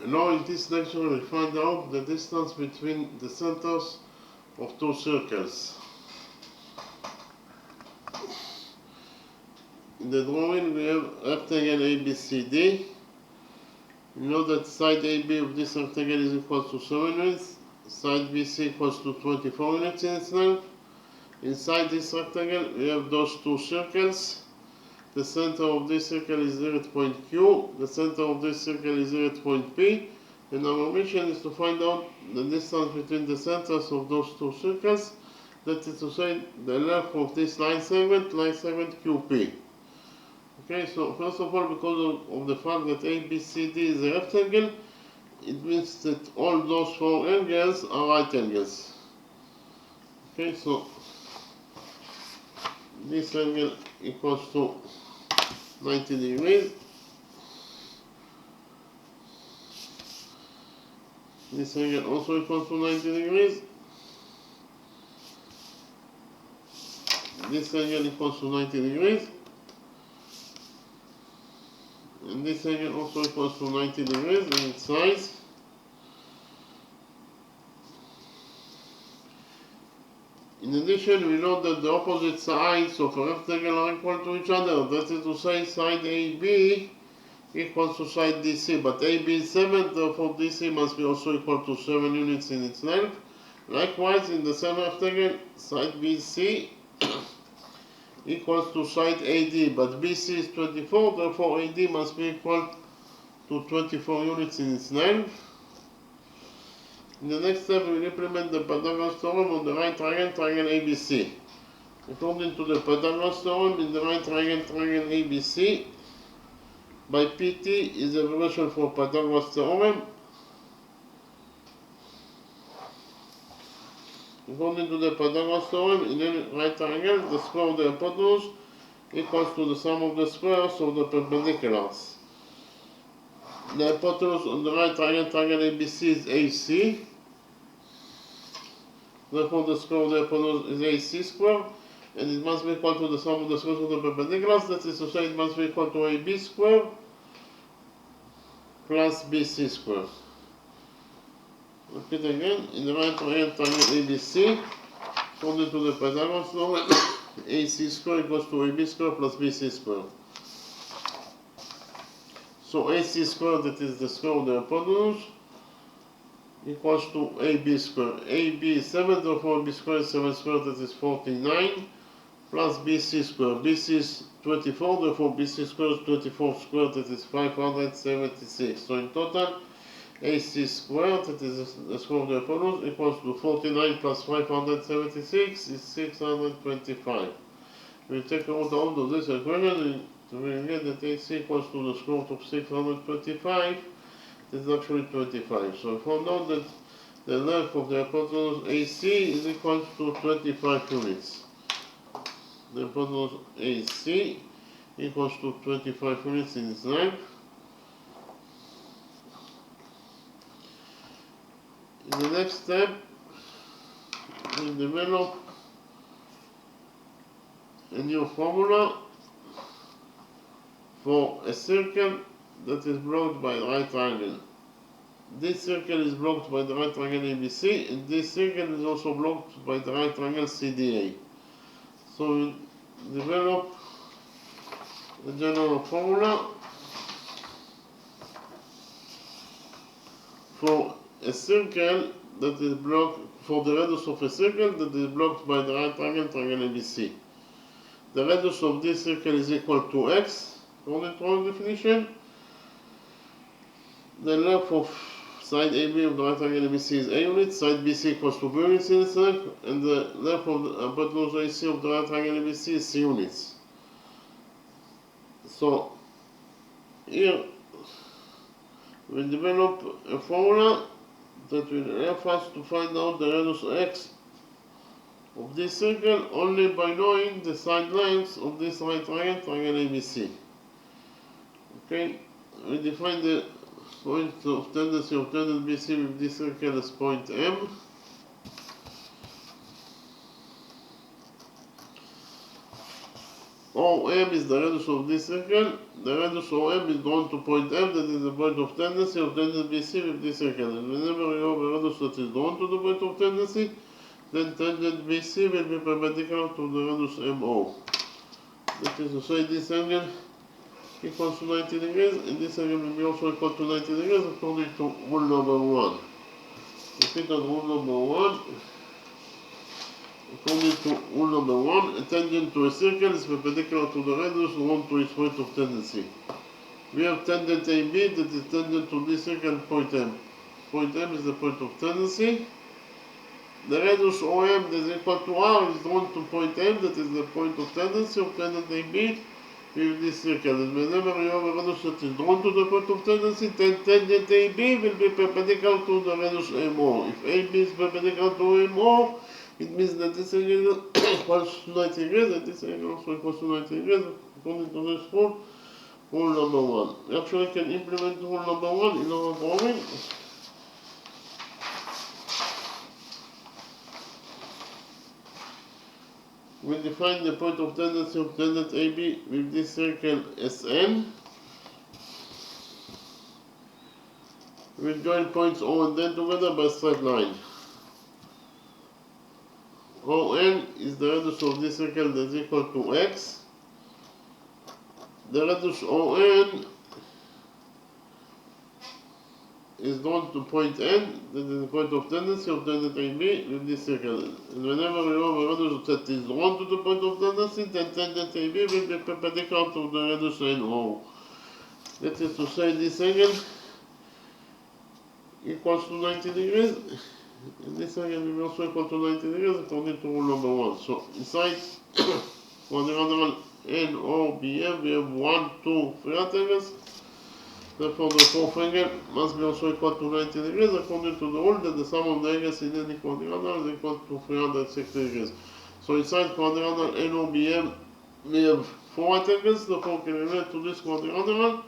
Now in this lecture we find out the distance between the centers of two circles. In the drawing we have rectangle ABCD. We know that side AB of this rectangle is equal to 7 units, side BC equals to 24 units in its length. Inside this rectangle we have those two circles. The center of this circle is 0 at point Q, the center of this circle is 0 at point P, and our mission is to find out the distance between the centers of those two circles, that is to say the length of this line segment QP. Okay, so first of all, because of the fact that ABCD is a rectangle, it means that all those four angles are right angles. Okay, so this angle equals to 90 degrees. This angle also equals to 90 degrees. This angle equals to 90 degrees. And this angle also equals to 90 degrees in its size. In addition, we know that the opposite sides of a rectangle are equal to each other. That is to say, side AB equals to side DC. But AB is 7, therefore DC must be also equal to 7 units in its length. Likewise, in the same rectangle, side BC equals to side AD. But BC is 24, therefore AD must be equal to 24 units in its length. In the next step, we will implement the Pythagoras theorem on the right triangle ABC. According to the Pythagoras theorem, in the right triangle ABC, by PT is the evaluation for Pythagoras theorem. According to the Pythagoras theorem, in any right triangle, the square of the hypotenuse equals to the sum of the squares of the perpendiculars. The hypotenuse on the right triangle ABC is AC. Therefore, the square of the hypotenuse is AC square, and it must be equal to the sum of the squares of the perpendiculars. That is to say, it must be equal to AB square plus BC square. Repeat again, in the right triangle ABC, according to the Pythagoras theorem, AC square equals to AB square plus BC square. So AC square, that is the square of the hypotenuse, equals to AB square. AB is 7, therefore AB square is 7 squared, that is 49, plus BC square. BC is 24, therefore BC square is 24 squared, that is 576. So in total, AC squared, that is the square of the hypotenuse, equals to 49 plus 576 is 625. We take out all of this equation, we will get that AC equals to the square root of 625. This is actually 25. So we found out that the length of the hypotenuse AC is equal to 25 units. The hypotenuse AC equals to 25 units in its length. In the next step, we develop a new formula for a circle that is blocked by the right triangle. This circle is blocked by the right triangle ABC, and this circle is also blocked by the right triangle CDA. So we develop a general formula for a circle that is blocked, for the radius of a circle that is blocked by the right triangle ABC. The radius of this circle is equal to x, according to our definition. The length of side AB of the right triangle ABC is A units, side BC equals to B units in its length, and the length of the hypotenuse AC of the right triangle ABC is C units. So here we develop a formula that will help us to find out the radius x of this circle only by knowing the side lengths of this right triangle ABC. Okay, we define the point of tendency of tangent BC with this circle as point M. OM is the radius of this circle. The radius OM is drawn to point F, that is the point of tendency of tangent BC with this circle. And whenever you have a radius that is drawn to the point of tendency, then tangent BC will be perpendicular to the radius MO. That is to say, this angle equals to 90 degrees, and this angle will be also equal to 90 degrees according to rule number 1. Repeat on rule number 1. According to rule number 1, a tangent to a circle is perpendicular to the radius drawn to its point of tendency. We have tangent AB that is tangent to this circle point M. Point M is the point of tendency. The radius OM that is equal to R is drawn to point M, that is the point of tendency of tangent AB with this circle. And whenever you have a radius that is drawn to the point of tendency, then tangent AB will be perpendicular to the radius MO. If AB is perpendicular to MO, it means that this angle equals to 90 degrees and this angle also equals to 90 degrees according to this rule, rule number 1. We actually can implement rule number 1 in our drawing. We define the point of tendency of tangent AB with this circle Sn. We join points O and N together by a straight line. ON is the radius of this circle that is equal to x. The radius ON is drawn to point N, that is the point of tendency of tangent AB with this circle. And whenever you have a radius that is drawn to the point of tendency, then tangent AB will be perpendicular to the radius NO. That is to say, this angle equals to 90 degrees. And this angle will be also equal to 90 degrees according to rule number 1. So inside quadrilateral NOBM we have 1, 2, 3 right angles. Therefore the fourth angle must be also equal to 90 degrees according to the rule that the sum of the angles in any quadrilateral is equal to 360 degrees. So inside quadrilateral NOBM we have 4 right angles, therefore we can relate to this quadrilateral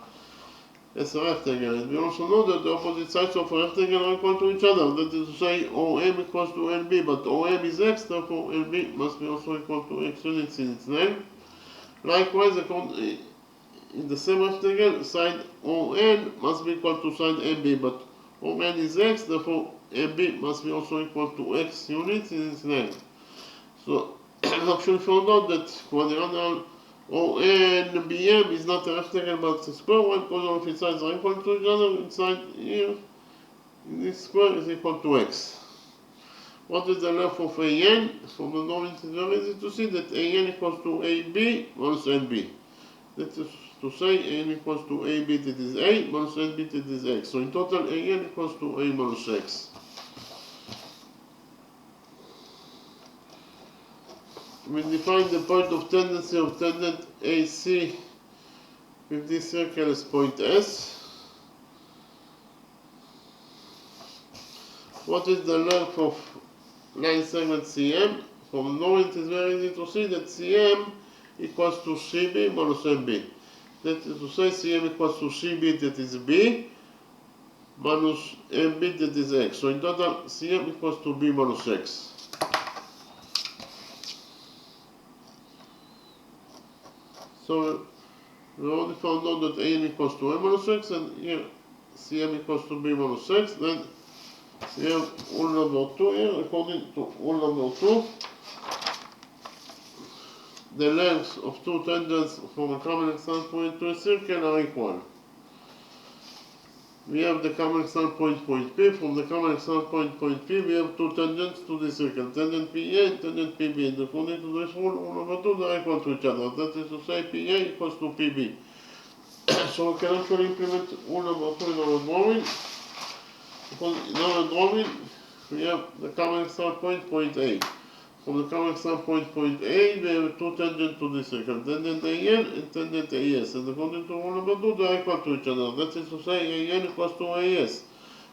as a rectangle. And we also know that the opposite sides of a rectangle are equal to each other. That is to say, OM equals to NB, but OM is x, therefore NB must be also equal to x units in its name. Likewise, in the same rectangle, side ON must be equal to side MB, but ON is x, therefore MB must be also equal to x units in its name. So, we actually found out that quadrilateral ONBM is not a rectangle but a square. Why? Because all of its sides are equal to each other. Inside here, this square is equal to x. What is the length of AN? From the drawing it is very easy to see that AN equals to AB minus NB. That is to say, AN equals to AB that is A minus NB that is x. So in total, AN equals to A minus x. We define the point of tendency of tangent AC with this circle as point S. What is the length of line segment CM? From knowing it is very easy to see that CM equals to CB minus MB. That is to say, CM equals to CB that is B minus MB that is X. So in total, CM equals to B minus X. So we already found out that AN equals to A minus X, and here CM equals to B minus X. Then we have rule number 2 here. According to rule number 2, the lengths of two tangents from a common external point to a circle are equal. We have the common external point, point P. From the common external point, point P, we have two tangents to the circle, tangent PA and tangent PB. And according to this rule, rule number 2, they are equal to each other. That is to say, PA equals to PB. So we can actually implement rule number 2 in our drawing. Because in our drawing, we have the common external point, point A. From the common external point, point A, we have two tangents to the circle, tangent AN and tangent AS. And according to rule number 2, they are equal to each other. That is to say, AN equals to AS.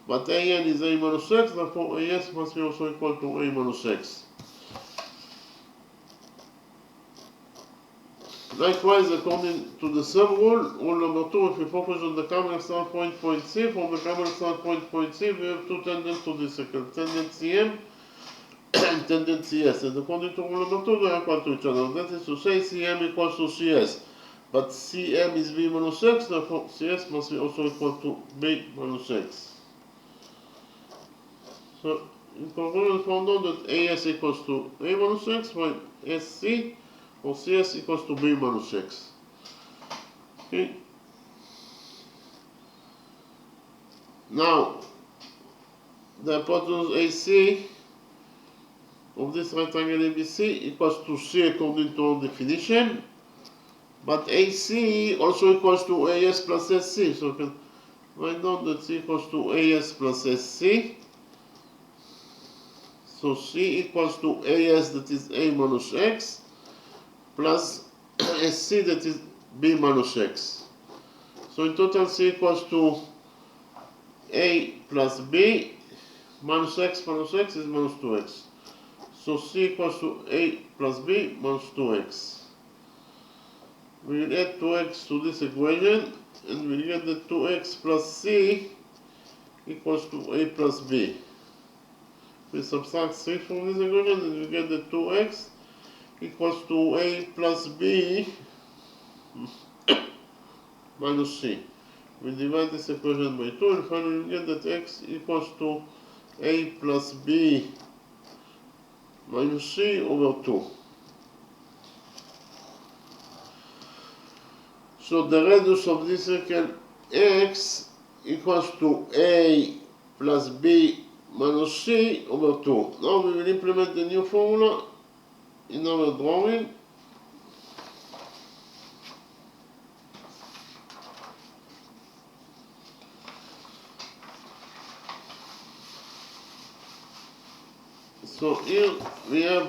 But AN is A minus X, therefore AS must be also equal to A minus X. Likewise, according to the same rule, rule number 2, if we focus on the common external point, point C, from the common external point, point C, we have two tangents to the circle, tangent CM and tangent CS. And according to rule number 2, they are equal to each other. That is to say, CM equals to CS. but CM is B minus X, therefore CS must be also equal to B minus X. So in conclusion, we found out that AS equals to A minus X, while SC or CS equals to B minus X. Okay. Now, the hypotenuse AC of this right triangle ABC equals to C according to our definition, but AC also equals to AS plus SC, so we can write down that C equals to AS plus SC. So C equals to AS, that is A minus X, plus SC, that is B minus X. So in total C equals to A plus B minus X is minus 2X. So C equals to A plus B minus 2X. We will add 2X to this equation and we get that 2X plus C equals to A plus B. We subtract 3 from this equation and we get that 2X equals to A plus B minus C. We divide this equation by 2 and finally we get that X equals to A plus B minus C over 2. So the radius of this circle X equals to A plus B minus C over 2. Now we will implement the new formula in our drawing. So here we have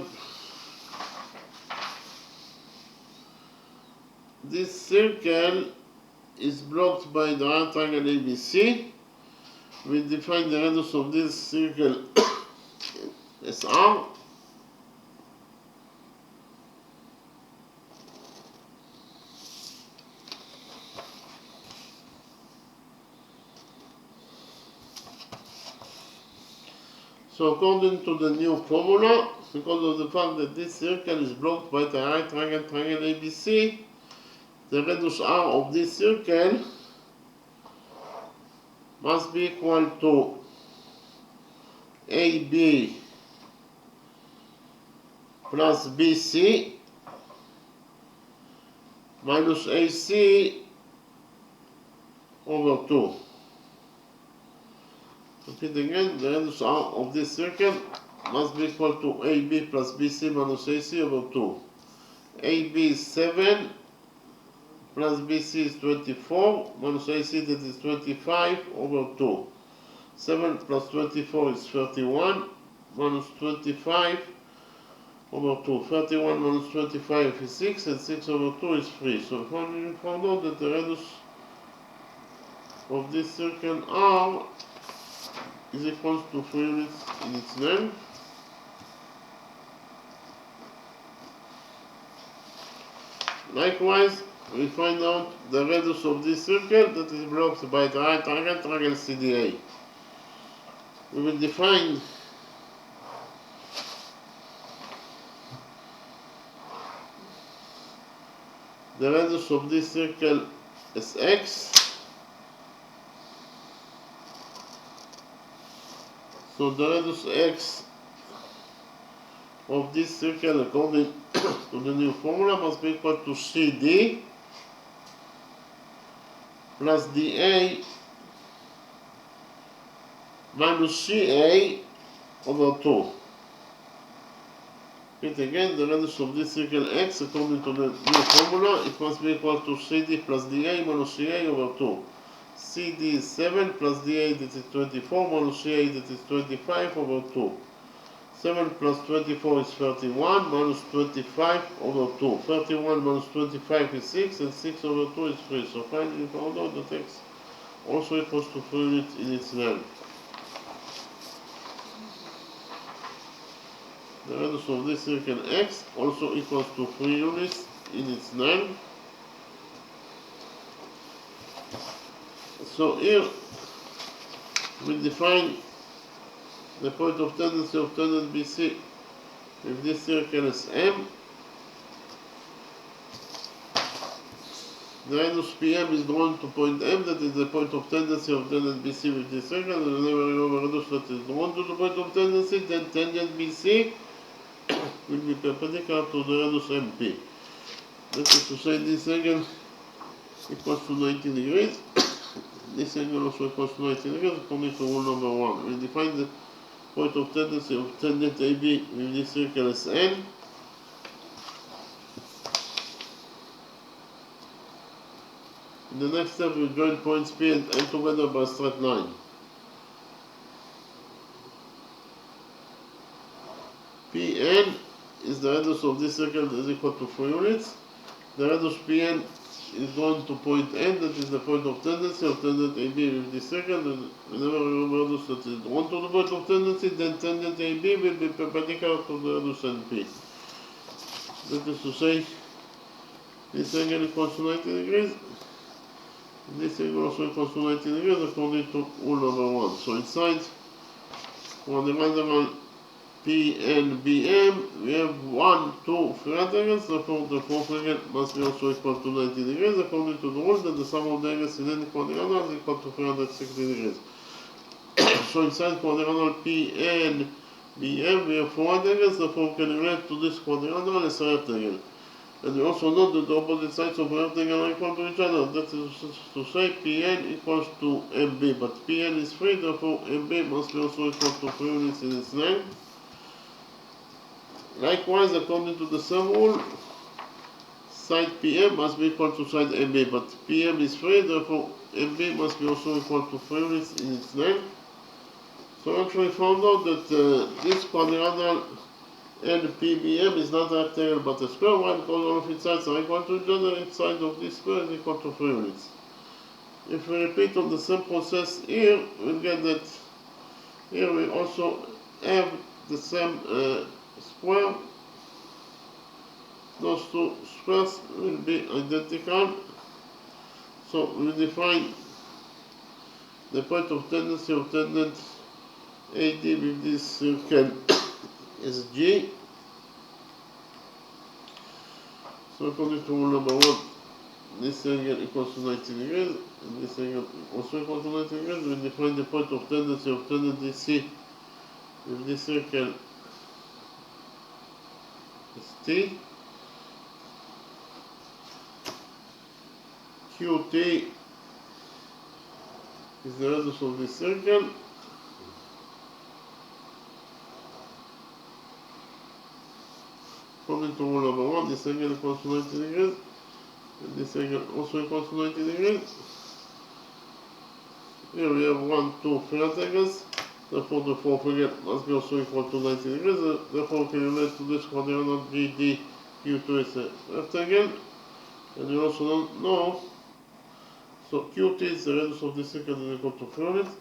this circle is blocked by the right triangle ABC. We define the radius of this circle as R. So according to the new formula, because of the fact that this circle is blocked by the right triangle ABC, the radius R of this circle must be equal to AB plus BC minus AC over 2. Repeat again, the radius R of this circle must be equal to AB plus BC minus AC over 2. AB is 7 plus BC is 24 minus AC, that is 25 over 2. 7 plus 24 is 31 minus 25 over 2. 31 minus 25 is 6 and 6 over 2 is 3. So finally we found out that the radius of this circle R is equal to 3 units in its length. Likewise, we find out the radius of this circle that is blocked by the right triangle CDA. We will define the radius of this circle as X. So the radius X of this circle according to the new formula must be equal to CD plus DA minus CA over 2. Repeat again, the radius of this circle X according to the new formula, it must be equal to CD plus DA minus CA over 2. CD is 7 plus DA, that is 24, minus CA, that is 25 over 2. 7 plus 24 is 31, minus 25 over 2. 31 minus 25 is 6, and 6 over 2 is 3. So finally we found out that X also equals to 3 units in its length. The radius of this circle X also equals to 3 units in its length. So here we define the point of tendency of tangent BC if this circle is M. the radius PM is drawn to point M, that is the point of tendency of tangent BC with this circle, and whenever you have a radius that is drawn to the point of tendency, then tangent BC will be perpendicular to the radius MP. That is to say, this angle equals to 90 degrees. This angle also equals to 90 degrees according to rule number 1. We define the point of tendency of tangent AB with this circle as N. In the next step, we join points P and N together by a straight line. Pn is the radius of this circle that is equal to 4 units. The radius Pn is drawn to point N, that is the point of tendency of tangent AB with this circle. And whenever we have a radius that is drawn to the point of tendency, then tangent AB will be perpendicular to the radius NP. That is to say, this angle equals to 90 degrees. This angle also equals to 90 degrees according to rule number 1. So inside quadrilateral PNBM, we have 1, 2, 3 angles, therefore the fourth angle must be also equal to 90 degrees according to the rule that the sum of the angles in any quadrilateral is equal to 360 degrees. So inside quadrilateral PNBM, we have 4 angles, therefore we can relate to this quadrilateral as a rectangle. And we also know that the opposite sides of a rectangle are equal to each other. That is to say, Pn equals to MB, but Pn is free, therefore MB must be also equal to 3 units in its length. Likewise, according to the sum rule, side PM must be equal to side MB, but PM is free, therefore MB must be also equal to 3 units in its length. So we actually found out that this quadrilateral NPBM is not a rectangle but a square. Why? Because all of its sides are equal to each other, each side of this square is equal to 3 units. If we repeat on the same process here, we'll get that here we also have the same square. Those two squares will be identical. So we define the point of tendency of tangent AD with this circle is G. So according to rule number 1, this angle equals to 90 degrees, and this angle also equals to 90 degrees. We define the point of tendency of tangent DC with this circle is T. QT is the radius of this circle. According to rule number 1, this angle equals to 90 degrees, and this angle also equals to 90 degrees. Here we have 1, 2, 3 angles, therefore the fourth angle must be also equal to 90 degrees, therefore we can relate to this quadrilateral GD Q2 is a rectangle, and we also don't know, so QT is the radius of this circle is equal to 3 units,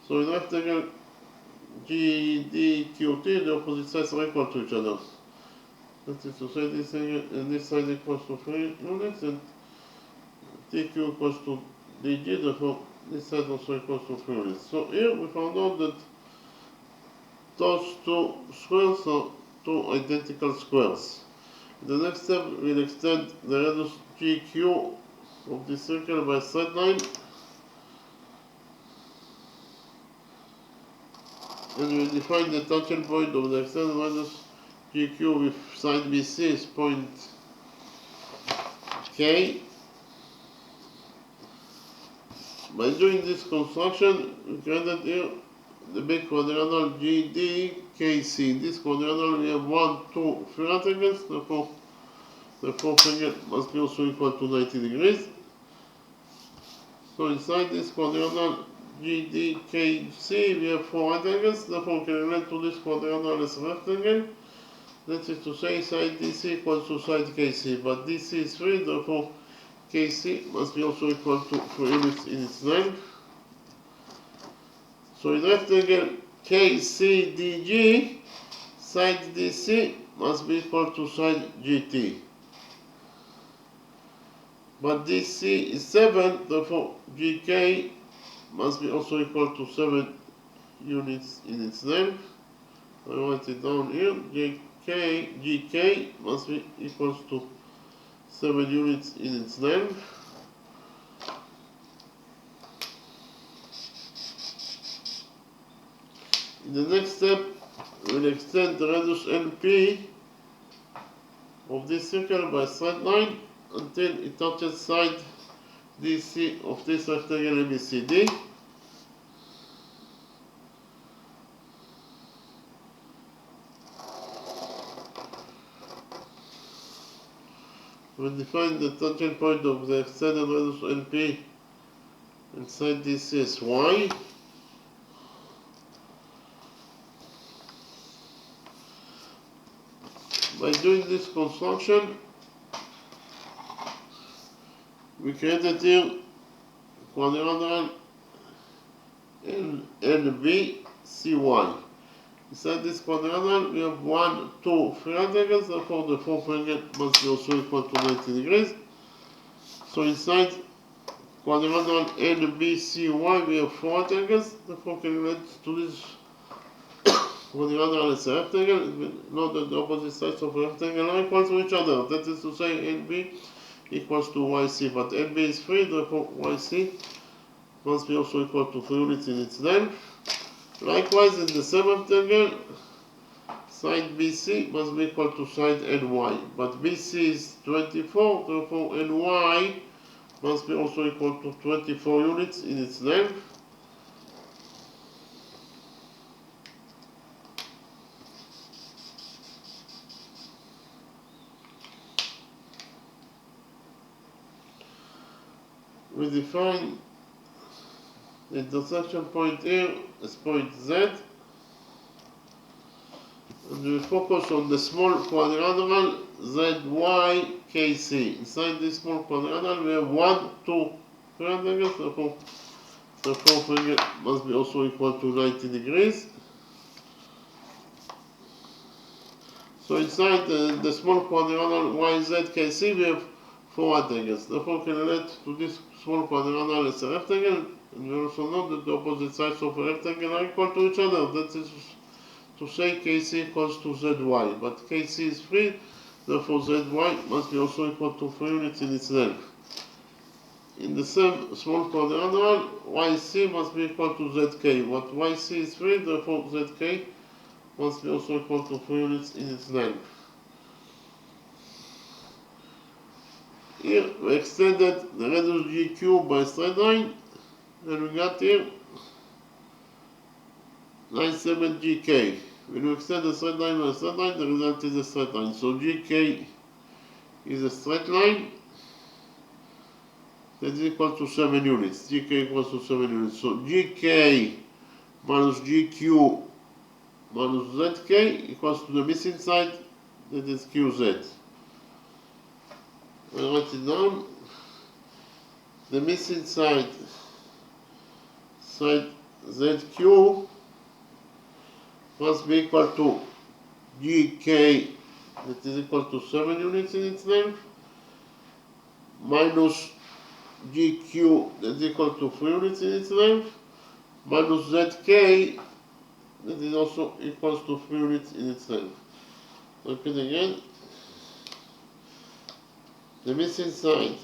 so in rectangle GD QT, the opposite sides are equal to each other. That is to say, this angle and this side equals to 3 units, and TQ equals to DG, therefore this side also equals to 3 units. So here we found out that those two squares are two identical squares. In the next step, we'll extend the radius GQ of this circle by a straight line, and we'll define the tangent point of the extended radius GQ with side BC is point K. By doing this construction, we created here the big quadrilateral GDKC. This quadrilateral we have 1, 2, 3 angles, therefore the fourth angle must be also equal to 90 degrees. So inside this quadrilateral GDKC we have 4 angles, therefore we can relate to this quadrilateral as a rectangle. That is to say, side DC equals to side KC, but DC is 3, therefore KC must be also equal to 3 units in its length. So in rectangle KCDG, side DC must be equal to side GT. But DC is 7, therefore GK must be also equal to 7 units in its length. I write it down here. GK must be equals to 7 units in its length. In the next step, we'll extend the radius NP of this circle by a straight line until it touches side DC of this rectangle ABCD. We'll define the tangent point of the extended radius NP inside DC as Y. By doing this construction, we created here quadrilateral NBCY. Inside this quadrilateral, we have 1, 2, 3 angles, therefore the fourth angle must be also equal to 90 degrees. So inside quadrilateral NBCY, we have 4 angles, therefore calculate to this quadrilateral as a rectangle. Note that the opposite sides of a rectangle are equal to each other. That is to say, NB equals to YC, but NB is 3, therefore YC must be also equal to 3 units in its length. Likewise, in the same rectangle, side BC must be equal to side NY, but BC is 24, therefore NY must be also equal to 24 units in its length. We define the intersection point here as point Z, and we focus on the small quadrilateral ZYKC. Inside this small quadrilateral, we have 1, 2, 3 angles, therefore the fourth angle must be also equal to 90 degrees. So inside the small quadrilateral YZKC, we have 4 angles. Therefore, can relate to this small quadrilateral as a rectangle, and we also know that the opposite sides of a rectangle are equal to each other. That is to say KC equals to ZY, but KC is 3, therefore ZY must be also equal to 3 units in its length. In the same small quadrilateral, YC must be equal to ZK, but YC is 3, therefore ZK must be also equal to 3 units in its length. Here we extended the radius GQ by a straight line, and we got here line segment GK. When we extend the straight line by a straight line, the result is a straight line. So GK is a straight line that is equal to 7 units. GK equals to 7 units. So GK minus GQ minus ZK equals to the missing side, that is QZ. I'll write it down. The missing side ZQ must be equal to GK, that is equal to 7 units in its length, minus GQ, that is equal to 3 units in its length, minus ZK, that is also equals to 3 units in its length. Repeat again. The missing side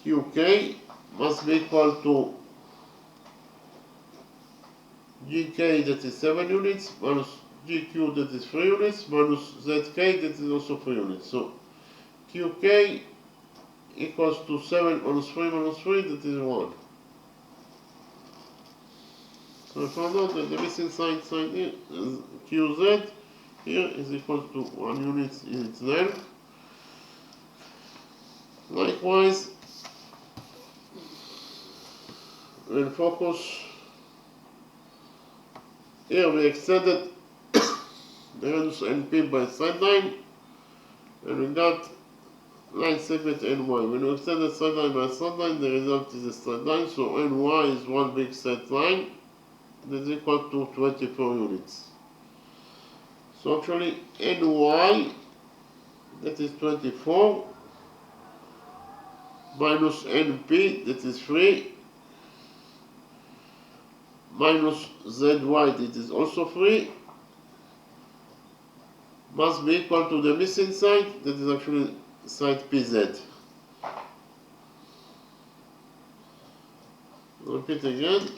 QK must be equal to GK, that is 7 units, minus GQ, that is 3 units, minus ZK, that is also 3 units. So QK equals to 7 minus 3 minus 3, that is 1. So I found out that the missing side here is QZ here is equal to 1 unit in its length. Likewise, we'll focus here. We extended the radius NP by a straight line, and we got line segment NY. When we extend the straight line by a straight line, the result is a straight line. So NY is one big straight line that is equal to 24 units. So actually NY, that is 24, minus NP, that is 3, minus ZY, that is also 3, must be equal to the missing side, that is actually side PZ. Repeat again.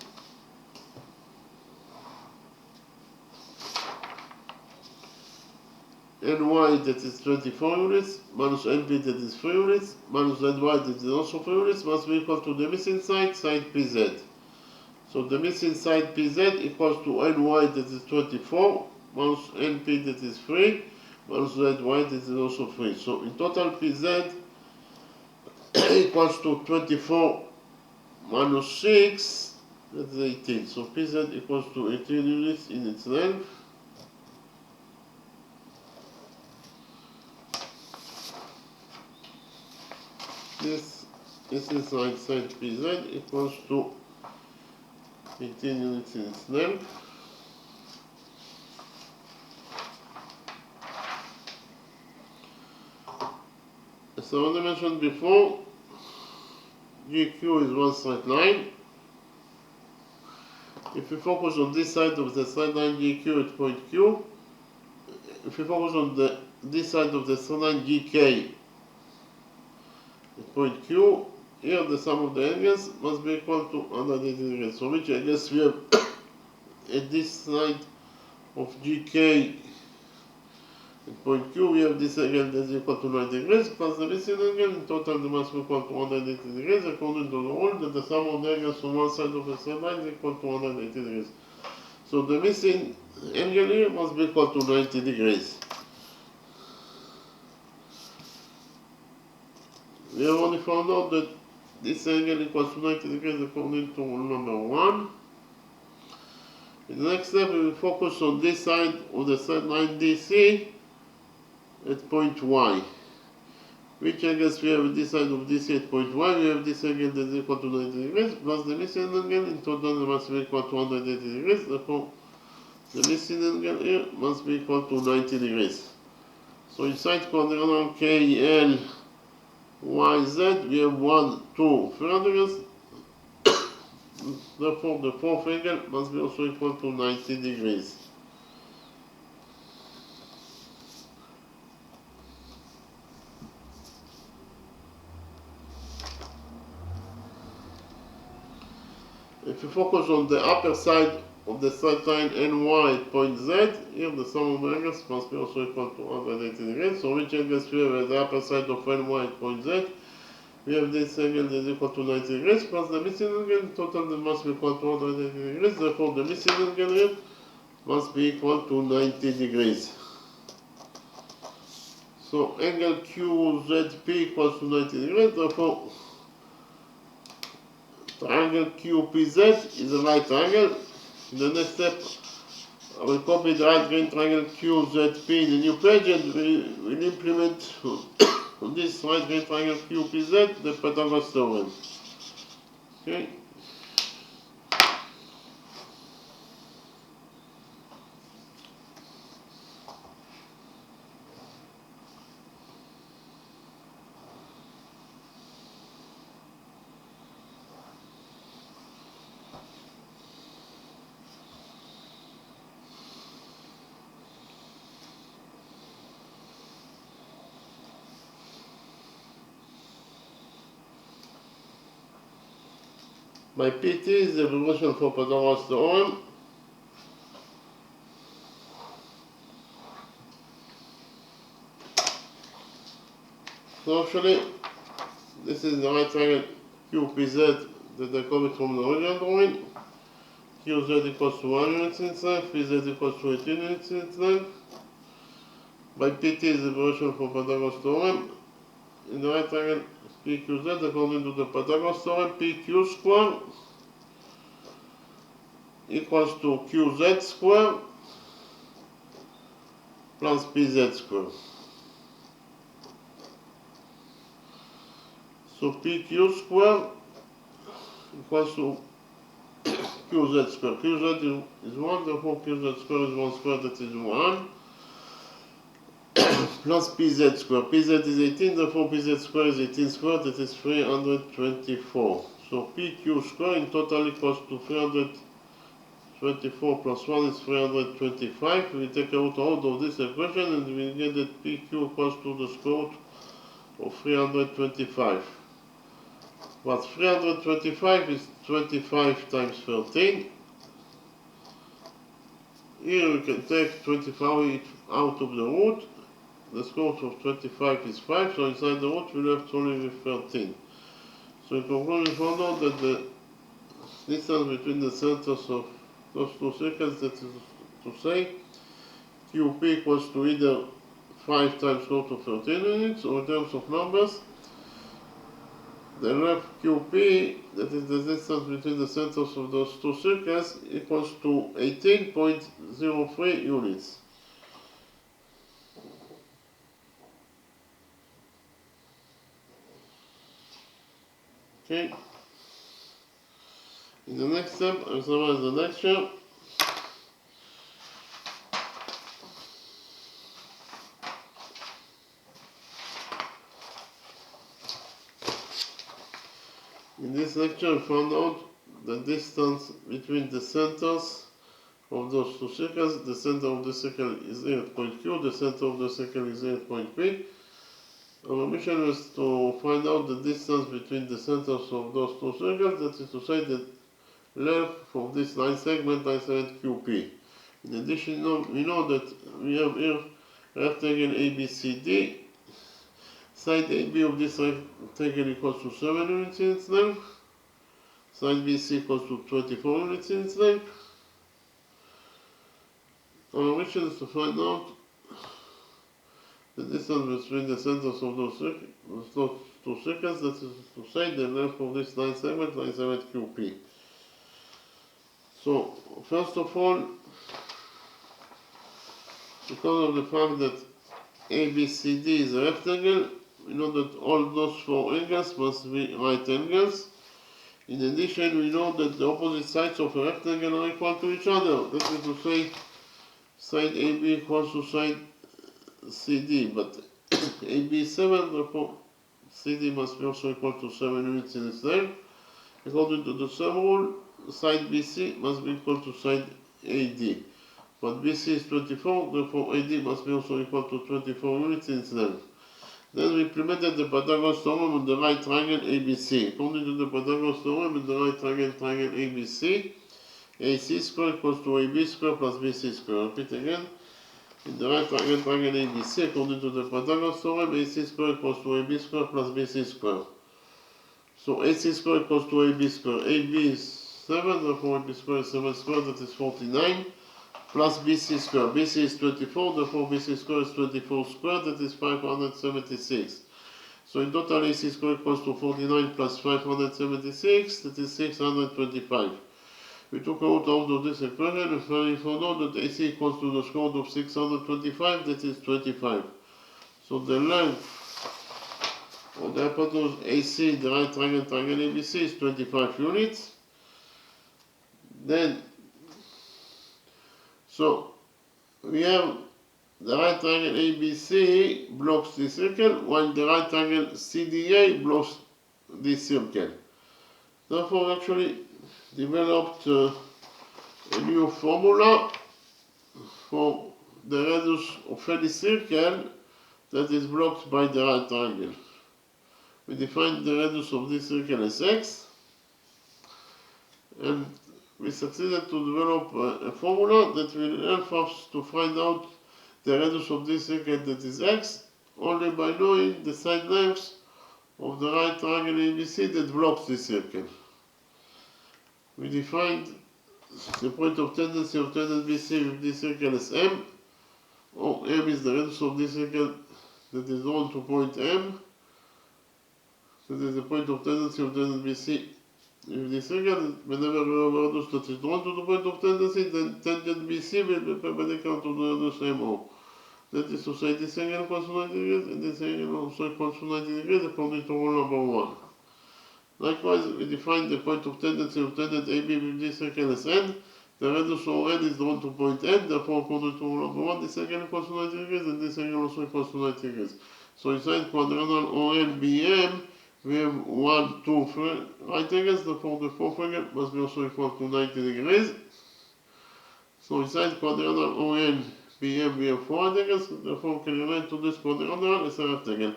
Ny that is 24 units minus Np that is 3 units minus Ny that is also 3 units must be equal to the missing side Pz. So the missing side Pz equals to Ny that is 24 minus Np that is 3 minus Zy that is also 3. So in total Pz equals to 24 minus 6, that is 18. So Pz equals to 18 units in its length. This inside side Pz equals to 18 units in its length. As I already mentioned before, GQ is one straight line. If we focus on this side of the straight line GQ at point Q, if we focus on this side of the straight line GK at point Q, here the sum of the angles must be equal to 180 degrees. So which angles we have at this side of GK at point Q, we have this angle that is equal to 90 degrees plus the missing angle. In total they must be equal to 180 degrees according to the rule that the sum of the angles on one side of the straight line is equal to 180 degrees. So the missing angle here must be equal to 90 degrees. We have only found out that this angle equals to 90 degrees according to rule number 1. In the next step we will focus on this side of the straight line DC at point Y. Which angles we have at this side of DC at point Y? We have this angle that is equal to 90 degrees plus the missing angle. In total it must be equal to 180 degrees. Therefore the missing angle here must be equal to 90 degrees. So inside quadrilateral KL YZ we have 1, 2, 3 angles. Therefore the fourth angle must be also equal to 90 degrees. If you focus on the upper side of the straight line NY at point Z, here the sum of the angles must be also equal to 180 degrees. So which angles we have at the upper side of NY at point Z? We have this angle that is equal to 90 degrees plus the missing angle. In total they must be equal to 180 degrees. Therefore the missing angle here must be equal to 90 degrees. So angle QZP equals to 90 degrees. Therefore triangle QPZ is a right triangle. In the next step, I will copy the right green triangle QZP in the new page and we will implement on this right green triangle QPZ the Pythagoras theorem. Okay. My PT is the evolution for Pythagoras theorem. So actually, this is the right triangle QPZ that I copied from the original drawing. QZ equals to 1 unit in length, PZ equals to 18 units in length. My PT is the evolution for Pythagoras theorem. In the right triangle PQZ, according to the Pythagoras theorem, PQ square equals to QZ square plus PZ square. So PQ square equals to QZ square. QZ is 1, therefore QZ square is 1 square, that is 1. Plus PZ square. PZ is 18, therefore PZ square is 18 square, that is 324. So PQ square in total equals to 324 plus 1 is 325. We take out all of this equation and we get that PQ equals to the square root of 325. But 325 is 25 times 13. Here we can take 25 out of the root. The square root of 25 is 5, so inside the root we left only with 13. So in conclusion, we found out that the distance between the centers of those two circles, that is to say, QP equals to either 5 times square root of 13 units, or in terms of numbers, the left QP, that is the distance between the centers of those two circles, equals to 18.03 units. Okay. In the next step, I'll summarize the lecture. In this lecture, I found out the distance between the centers of those two circles. The center of the circle is here at point Q, the center of the circle is here at point P. Our mission was to find out the distance between the centers of those two circles, that is to say the length of this line segment QP. In addition, we know that we have here rectangle ABCD. Side AB of this rectangle equals to 7 units in its length. Side BC equals to 24 units in its length. Our mission is to find out the distance between the centers of those two circles, that is to say the length of this line segment QP. So, first of all, because of the fact that ABCD is a rectangle, we know that all those four angles must be right angles. In addition, we know that the opposite sides of a rectangle are equal to each other. That is to say, side AB equals to side CD, but AB is 7, therefore CD must be also equal to 7 units in its length. According to the sum rule, side BC must be equal to side AD. But BC is 24, therefore AD must be also equal to 24 units in its length. Then we implemented the Pythagoras theorem on the right triangle ABC. According to the Pythagoras theorem in the right triangle ABC, AC squared equals to AB squared plus BC squared. Repeat again. In the right triangle ABC, according to the Pythagoras theorem, AC squared equals to AB squared plus BC squared. So AC squared equals to AB squared. AB is 7, therefore AB squared is 7 squared, that is 49. Plus BC squared. BC is 24, therefore BC squared is 24 squared, that is 576. So in total AC squared equals to 49 plus 576, that is 625. We took out of this equation and finally found out that AC equals to the square root of 625, that is 25. So the length of the hypotenuse AC, the right triangle ABC, is 25 units. Then, so we have the right triangle ABC blocks this circle, while the right triangle CDA blocks this circle. Therefore, actually developed a new formula for the radius of any circle that is blocked by the right triangle. We define the radius of this circle as x, and we succeeded to develop a formula that will help us to find out the radius of this circle that is x only by knowing the side lengths of the right triangle ABC that blocks this circle. We defined the point of tendency of tangent BC with this circle as M, or M is the radius of this circle that is drawn to point M. So this is the point of tendency of tangent BC with this circle. Whenever we have a radius that is drawn to the point of tendency, then tangent BC will be perpendicular to the radius MO. That is to say, this angle equals to 90 degrees, and this angle also equals to 90 degrees according to rule number 1. Likewise, we define the point of tendency of tangent AB with this circle as N. The radius of N is drawn to point N, therefore according to rule number 1, this angle equals to 90 degrees, and this angle also equals to 90 degrees. So inside quadrangle ONBM, we have 1, 2, 3 right angles, therefore the fourth angle must be also equal to 90 degrees. So inside quadrangle ONBM, we have 4 right angles, therefore we can relate to this quadrangle as a rectangle.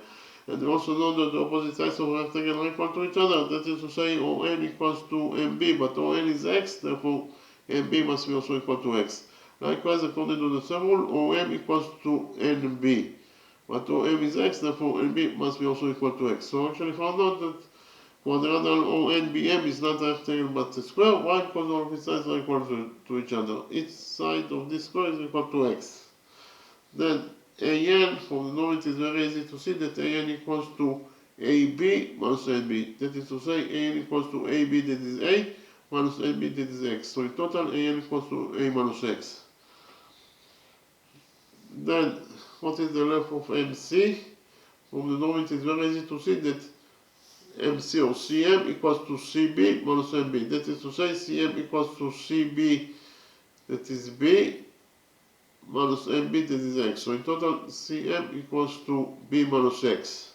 And we also know that the opposite sides of a rectangle are equal to each other. That is to say, ON equals to MB, but ON is X, therefore MB must be also equal to X. Likewise, according to the same rule, OM equals to NB. But OM is X, therefore NB must be also equal to X. So actually found out that quadrilateral ONBM is not a rectangle but a square. Why? Because all of its sides are equal to each other. Each side of this square is equal to X. Then AN, from the norm it is very easy to see that AN equals to AB minus NB. That is to say, AN equals to AB, that is A, minus NB, that is X. So in total, AN equals to A minus X. Then, what is the length of MC? From the norm it is very easy to see that MC or CM equals to CB minus MB. That is to say, CM equals to CB, that is B, minus MB, that is X. So in total, CM equals to B minus X.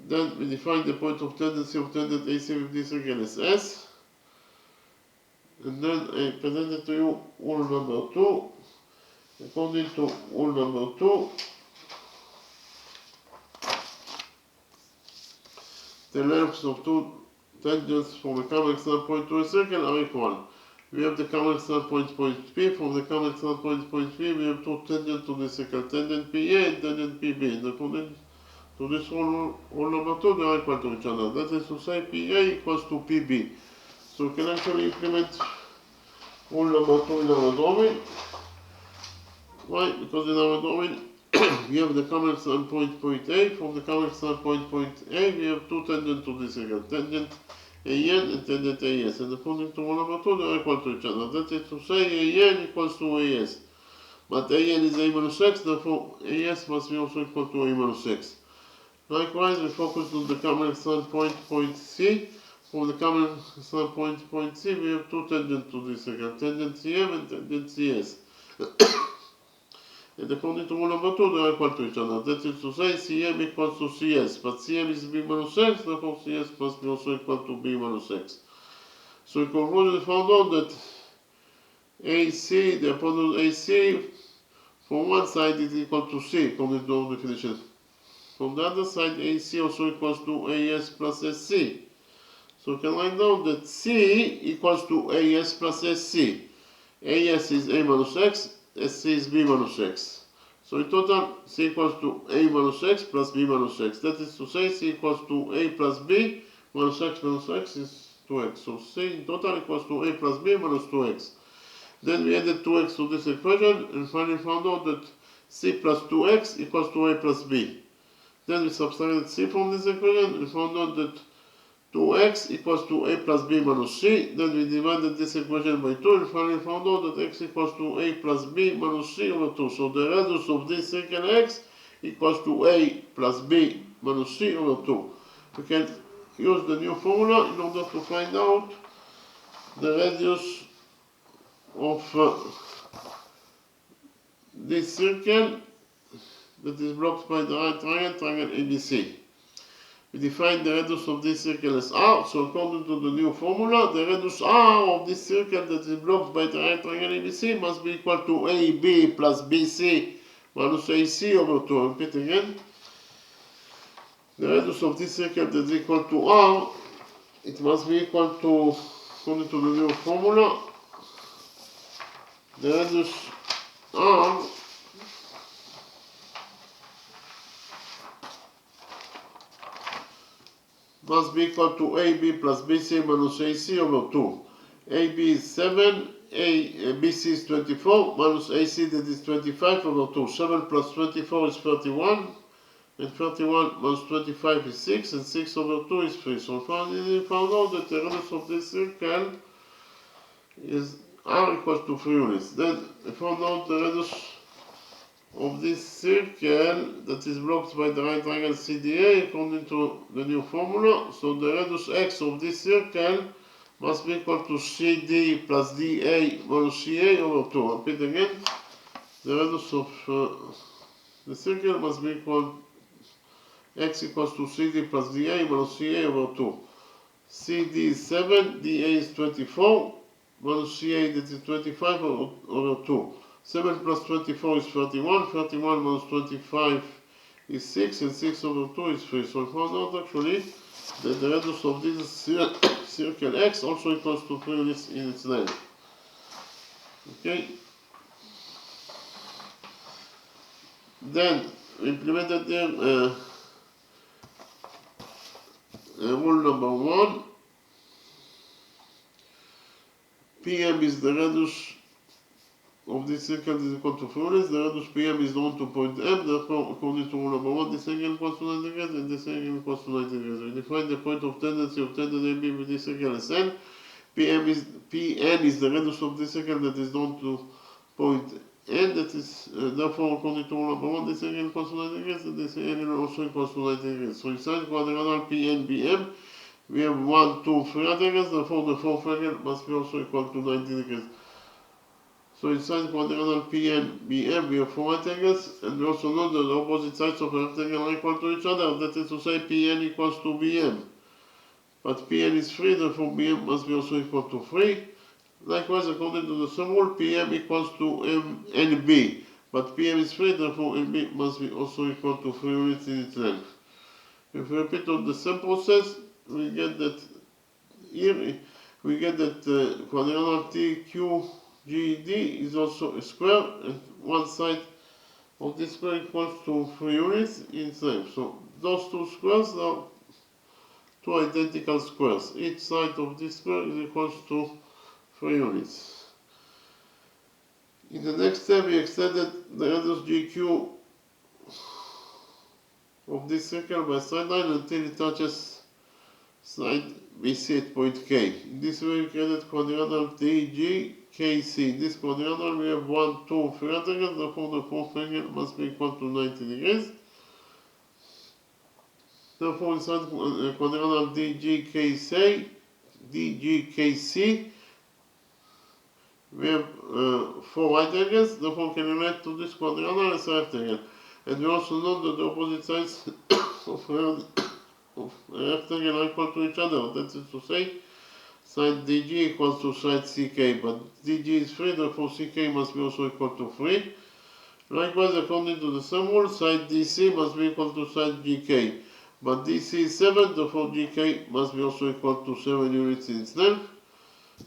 Then we define the point of tendency of tangent AC with this circle as S. And then I presented to you rule number 2. According to rule number 2, the lengths of two tangents from a common standpoint to a circle are equal. We have the common standpoint point P. From the common standpoint point P, we have two tangents to the circle, tangent PA and tangent PB. And according to this rule number 2, they are equal to each other. That is to say, PA equals to PB. So we can actually implement rule number 2 in our drawing. Why? Because in our drawing, we have the common standpoint point A. From the common standpoint point A, we have two tangents to this circle, tangent AN and tangent AS. And according to rule number 2, they are equal to each other. That is to say, AN equals to AS. But AN is A minus X, therefore AS must be also equal to A minus X. Likewise, we focus on the common standpoint point C. From the common standpoint point C, we have two tangents to this circle, tangent CM and tangent CS. And according to rule number 2, they are equal to each other. That is to say, CM equals to CS, but CM is B minus X, therefore CS must be also equal to B minus X. So in conclusion, we found out that AC, the hypotenuse AC, from one side is equal to C, according to our definition. From the other side, AC also equals to AS plus SC. So we can write down that C equals to AS plus SC. AS is A minus X, SC is B minus X. So in total, C equals to A minus X plus B minus X. That is to say, C equals to A plus B minus X is 2X. So C in total equals to A plus B minus 2X. Then we added 2X to this equation and finally found out that C plus 2X equals to A plus B. Then we subtracted C from this equation and found out that 2x equals to A plus B minus C. Then we divided this equation by 2 and finally found out that x equals to A plus B minus C over 2. So the radius of this circle x equals to A plus B minus C over 2. We can use the new formula in order to find out the radius of this circle that is blocked by the right triangle ABC. We define the radius of this circle as R, so according to the new formula, the radius R of this circle that is blocked by the right triangle ABC must be equal to AB plus BC minus AC over 2. I repeat again. The radius of this circle that is equal to R, it must be equal to, according to the new formula, the radius R must be equal to AB plus BC minus AC over 2. AB is 7, BC is 24, minus AC that is 25 over 2. 7 plus 24 is 31, and 31 minus 25 is 6, and 6 over 2 is 3. So we found out that the radius of this circle is R equals to 3 units. Then we found out the radius of this circle that is blocked by the right triangle CDA according to the new formula. So the radius x of this circle must be equal to CD plus DA minus CA over 2. I'll repeat again. The radius of the circle must be equal x equals to CD plus DA minus CA over 2. CD is 7, DA is 24, minus CA that is 25 over 2. 7 plus 24 is 31, 31 minus 25 is 6 and 6 over 2 is 3. So we found out actually that the radius of this circle X also equals to 3 units in its length. Okay? Then we implemented there rule number 1. PM is the radius of this circle is equal to 3 units. The radius PM is known to point M. Therefore, according to rule number 1, this angle equals to 90 degrees and this angle equals to 90 degrees. We define the point of tendency of tangent AB with this circle as N. Pn is the radius of this circle that is known to point N. That is therefore, according to rule number 1, this angle equals to 90 degrees and this angle also equals to 90 degrees. So inside quadrilateral PNBM, we have 1, 2, 3 angles. Therefore, the fourth angle must be also equal to 90 degrees. So inside quadrilateral PNBM, we have 4 angles, and we also know that the opposite sides of a rectangle are equal to each other. That is to say, PN equals to BM. But Pn is 3, therefore Bm must be also equal to 3. Likewise, according to the sum rule, Pm equals to Nb. But Pm is 3, therefore Nb must be also equal to 3 units in its length. If we repeat on the same process, we get that here, we get that quadrilateral TQGD is also a square, and one side of this square equals to 3 units in its length. So those two squares are two identical squares. Each side of this square is equal to 3 units. In the next step, we extended the radius GQ of this circle by side line until it touches side BC at point K. In this way, we created quadrilateral TGKC. In this quadrilateral, we have 1, 2, 3 angles, therefore the fourth angle must be equal to 90 degrees. Therefore, inside quadrilateral DGKC, we have 4 right angles. Therefore, can relate to this quadrilateral as a rectangle. And we also know that the opposite sides of a rectangle are equal to each other. That is to say, side DG equals to side CK. But DG is 3, therefore CK must be also equal to 3. Likewise, according to the sum rule, side DC must be equal to side GK. But DC is 7, therefore GK must be also equal to 7 units in its length.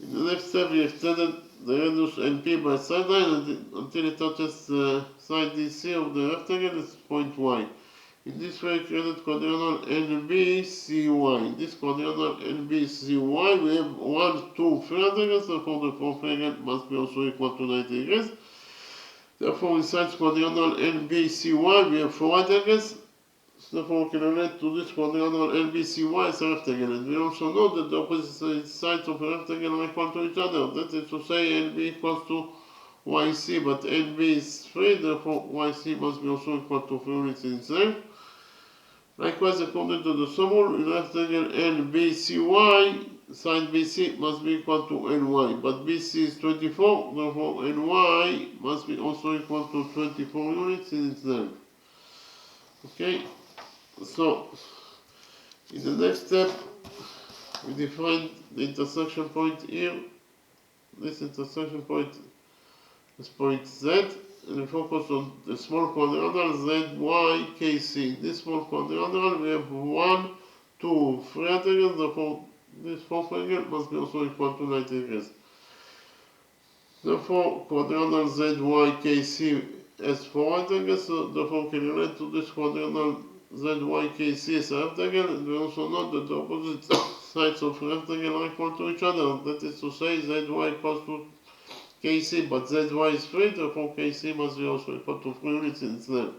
In the next step, we extended the radius NP by side line until it touches side DC of the rectangle at point Y. In this way, we created quadrilateral NBCY. In this quadrilateral NBCY, we have 1, 2, 3 angles, therefore the fourth angle must be also equal to 90 degrees. Therefore, inside quadrilateral NBCY, we have 4 angles. Therefore, we can relate to this quadrilateral NBCY as a rectangle. And we also know that the opposite sides of a rectangle are equal to each other. That is to say, NB equals to YC, but NB is 3, therefore YC must be also equal to 3 units in its length. Likewise, according to the sum rule, in rectangle NBCY, side BC must be equal to NY. But BC is 24, therefore NY must be also equal to 24 units in its length. Okay? So, in the next step, we define the intersection point here. This intersection point is point Z, and we focus on the small quadrilateral ZYKC. In this small quadrilateral, we have 1, 2, 3 angles, therefore this fourth angle must be also equal to 90 degrees. Therefore, quadrilateral ZYKC has 4 angles, so therefore can relate to this quadrilateral ZYKC as a rectangle, and we also know that the opposite sides of a rectangle are equal to each other. That is to say, ZY equals to KC, but ZY is 3, therefore KC must be also equal to 3 units in its length.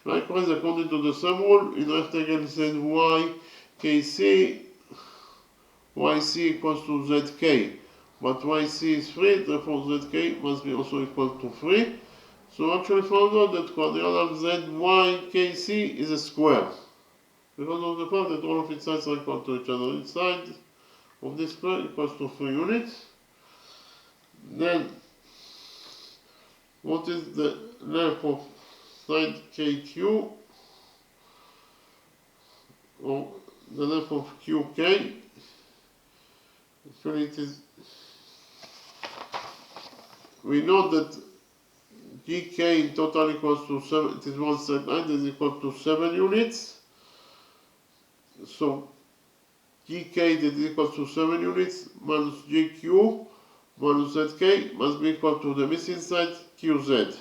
Likewise, according to the sum rule, in rectangle ZYKC, YC equals to ZK, but YC is 3, therefore ZK must be also equal to 3. So actually found out that quadrilateral ZYKC is a square, because of the fact that all of its sides are equal to each other. Each side of this square equals to 3 units. Then, what is the length of side KQ, or the length of QK? Actually, it is, we know that GK in total equals to 7, it is one straight line, is equal to 7 units. So GK that is equal to 7 units minus GQ minus ZK must be equal to the missing side QZ.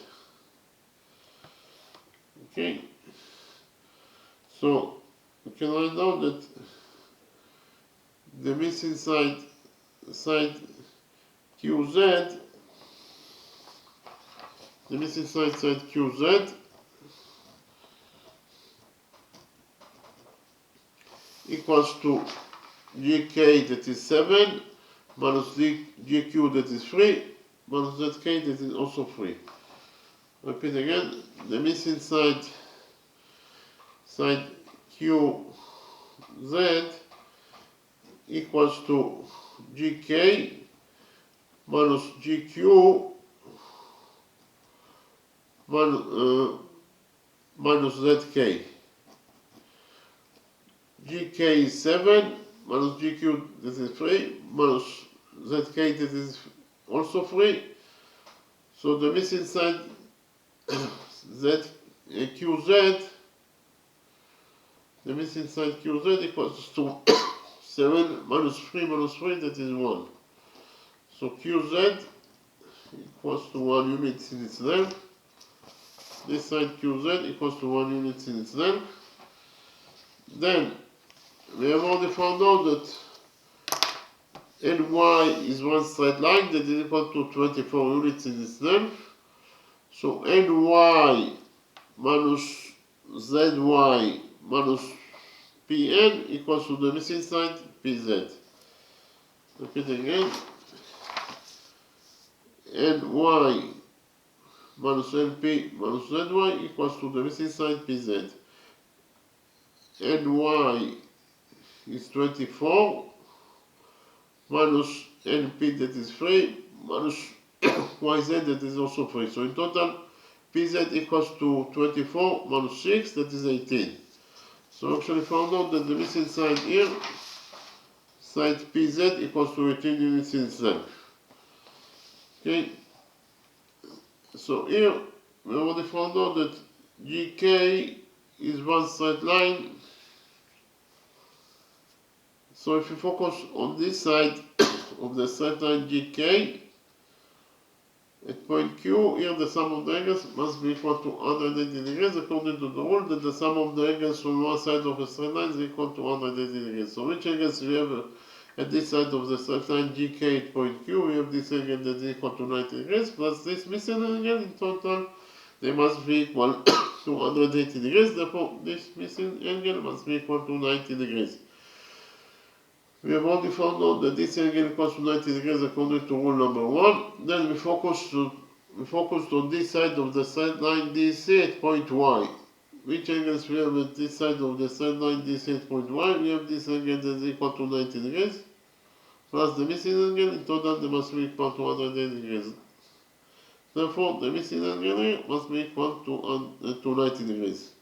Okay, so we can write down that the missing side QZ, the missing side QZ equals to GK that is 7 minus GQ that is 3 minus ZK that is also 3. Repeat again, the missing side QZ equals to GK minus GQ minus ZK. GK is 7 minus GQ that is 3 minus ZK that is also 3. So the missing side QZ, the missing side QZ equals to 7 minus 3 minus 3, that is 1. So QZ equals to 1 unit in its length. This side QZ equals to 1 unit in its length. Then we have already found out that NY is one straight line that is equal to 24 units in its length. So NY minus ZY minus PN equals to the missing side PZ. Repeat again. NY minus NP minus ZY equals to the missing side PZ. NY is 24 minus NP that is 3 minus YZ that is also 3. So in total PZ equals to 24 minus 6, that is 18. So actually found out that the missing side here, side PZ equals to 18 units in its length. Okay, so here we already found out that GK is one straight line. So if you focus on this side of the straight line GK, at point Q, here the sum of the angles must be equal to 180 degrees according to the rule that the sum of the angles from one side of a straight line is equal to 180 degrees. So which angles we have at this side of the straight line GK at point Q? We have this angle that is equal to 90 degrees plus this missing angle. In total they must be equal to 180 degrees, therefore this missing angle must be equal to 90 degrees. We have already found out that this angle equals to 90 degrees according to rule number 1. Then we focused on this side of the straight line DC at point Y. Which angles we have at this side of the straight line DC at point Y? We have this angle that is equal to 90 degrees plus the missing angle. In total they must be equal to 180 degrees. Therefore the missing angle here must be equal to 90 degrees.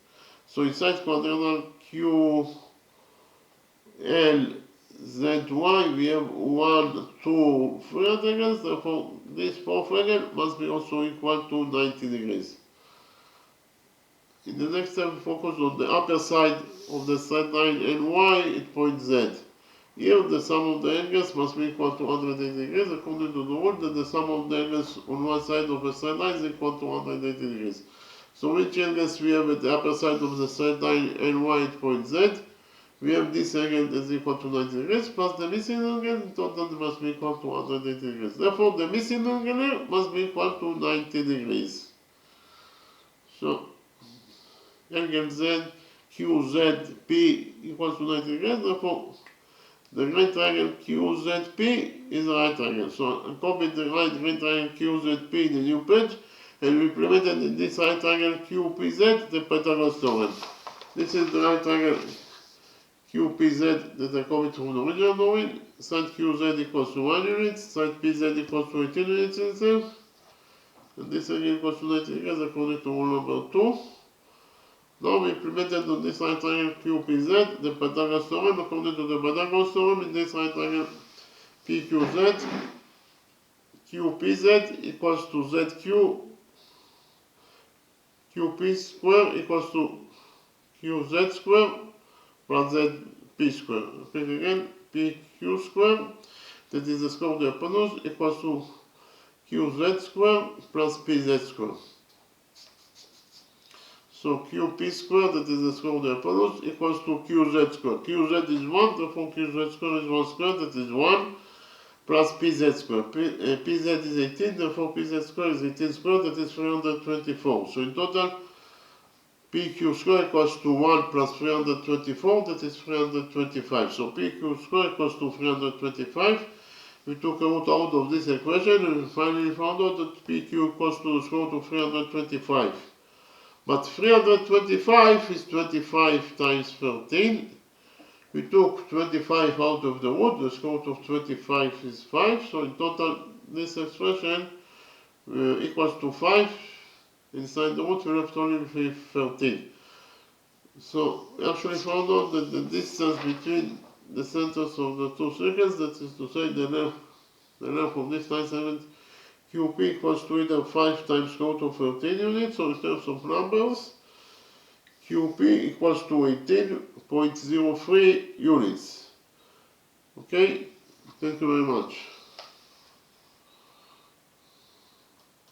So inside quadrangle QL ZY we have 1, 2, 3 angles, therefore this fourth angle must be also equal to 90 degrees. In the next step we focus on the upper side of the straight line NY at point Z. Here the sum of the angles must be equal to 180 degrees according to the rule that the sum of the angles on one side of a straight line is equal to 180 degrees. So which angles we have at the upper side of the straight line NY at point Z? We have this angle that is equal to 90 degrees plus the missing angle. In total they must be equal to 180 degrees. Therefore the missing angle here must be equal to 90 degrees. So angle Z QZP equals to 90 degrees, therefore the right triangle QZP is a right triangle. So I copied the right triangle QZP in the new page and we implemented in this right triangle QPZ the Pythagoras theorem. This is the right triangle QPZ that I copied from the original drawing. Side QZ equals to 1 unit, side PZ equals to 18 units in itself. And this angle equals to 90 degrees according to rule number 2. Now we implemented on this right triangle QPZ the Pythagoras theorem. According to the Pythagoras theorem, in this right triangle PQZ, QPZ equals to ZQ QP square equals to QZ square plus ZP square. Repeat again, PQ square, that is the square of the hypotenuse, equals to QZ square plus PZ square. So QP square, that is the square of the hypotenuse, equals to QZ square. QZ is 1, therefore QZ square is 1 square, that is 1, plus PZ square. PZ is 18, therefore PZ square is 18 square, that is 324. So in total, PQ square equals to 1 plus 324, that is 325. So PQ square equals to 325. We took a root out of this equation and we finally found out that PQ equals to the square root of 325. But 325 is 25 times 13. We took 25 out of the root, the square root of 25 is 5. So in total, this expression equals to 5. Inside the root, we left only with 13. So we actually found out that the distance between the centers of the two circles, that is to say the length of this 9/7 QP equals to either 5 times square root of 13 units, so in terms of numbers, QP equals to 18.03 units. Okay, thank you very much.